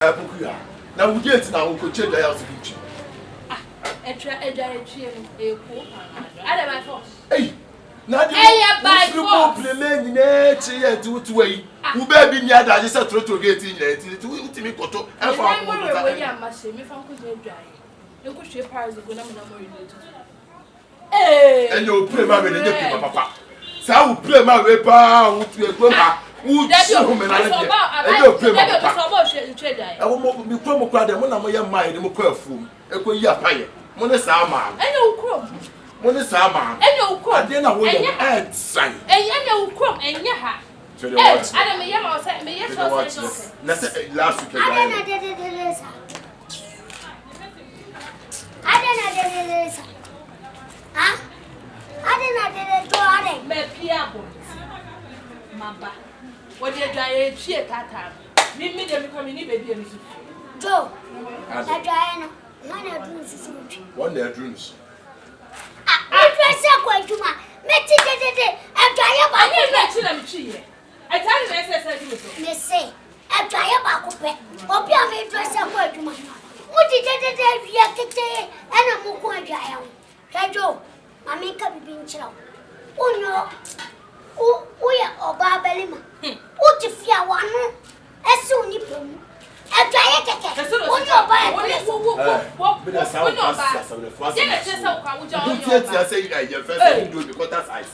Abukuya. Na we get na we go change the house kitchen. Hey, na the problem nyina chi e tutu yi. Wo ba bi ni adaje se trotro gate nyina ti timi koto e fa ko do ta. We am machine me fan ko je dwai. E ko hwe paris go na mo na mo relate. Eh. Enyo pray ma be nye pe papa. Sa wo pray ma we pa wo tu egbo ma. Wo chi ho me na le. Enyo pray ma papa. E wo mo mi kro mo kra de mo na mo ye mai de mo kwa afum. E ko yi apaye. Mo ne sa ma. Enyo ukrom. Mo ne sa ma. Enyo ukrom. Ade na wo ye et sai. Enyo ukrom enye ha. Adam me yama say me yes so. Na say last week Adana de sa. Adana de sa. Ah? Adana de do ade. Me pia bo. Maba. What dey dry chie tata. Me dem come ni baby mi. Jo. Na dry no. Na do susu. One day dreams. Ah, pressure ko ejuma. Me ti de. Adwaye ba. Ani na chi na mi chi ye. I tell you exercise you so. Me say, adwaye ba ko pe. Obi a me pressure ko ejuma. Mo ti de wi akete ana mo ko adwaye ho. Kajo, mami ka bibi nchira. Onyo. O ya oba belima. O ti fia wanu. Ese oni pemu. Adwaye keke. Onyo oba e. Onyo oba. Je na chesa kwa uja onyo oba. You say you first do because that's ice.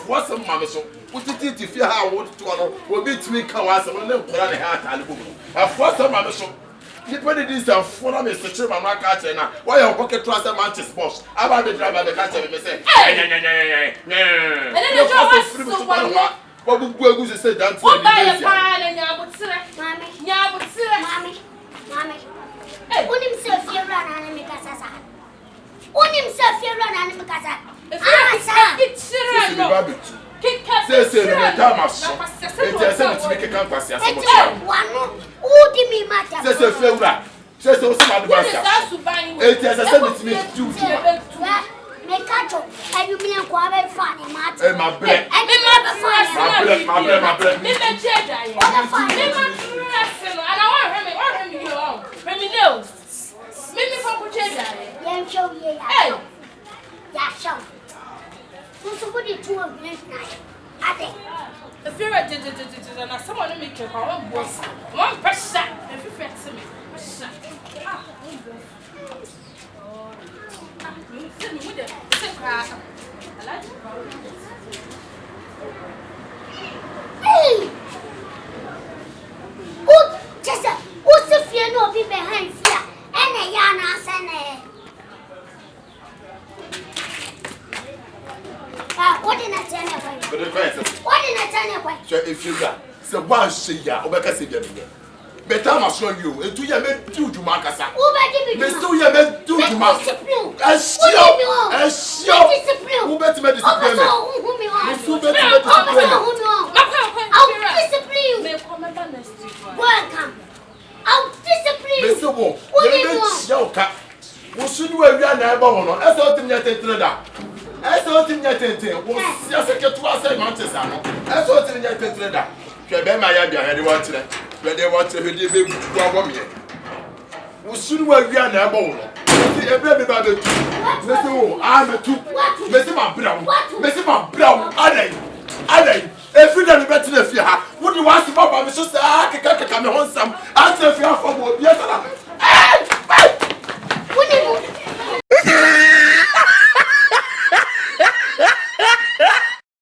What's some mamma so? Put it if you have what to know. Will be to me come as a little put on the hat. What's some mamma so? You put it this and follow me to trip my cat and why your pocket trust a mantis boss. About the driver, the cat and say, what would go to say that? What buy a pan and Mommy. Hey, on himself here run and make us. On himself here run and make us. It's say the time to make a campus. Who did me matter? Say failure. Say so some advice. It is a sentence to me. Make a joke, and you mean quite funny, matter. My bread. my bread. Somebody to a great night. If you're a someone to make your own boss, one person, if you fancy me. Hey! Oh, just what's the fear no be behind fear? And a yana sene. What in a tenor? What in a tenor? So if you got so one say ya, Obeka say ya. Better must show you. And 2 years made 2 to Macassa. Miss 2 years made 2 to Macassa. And show. Who better made discipline? Who better made discipline? Welcome. I'll discipline. Mr. Wong, you cat. What should you have done? I want to ask him yet. As all thing yet, was just a cat to us and Manchester. As all thing yet, trader. Quebec, my idea, I want to where they want to be big woman. We soon will be an airborne. Every other two. Mr. Wong, I'm a 2. Mr. Brown, are they? Every day, better if you have. What do you want to buy? Mr. I can come on some. I'll tell you for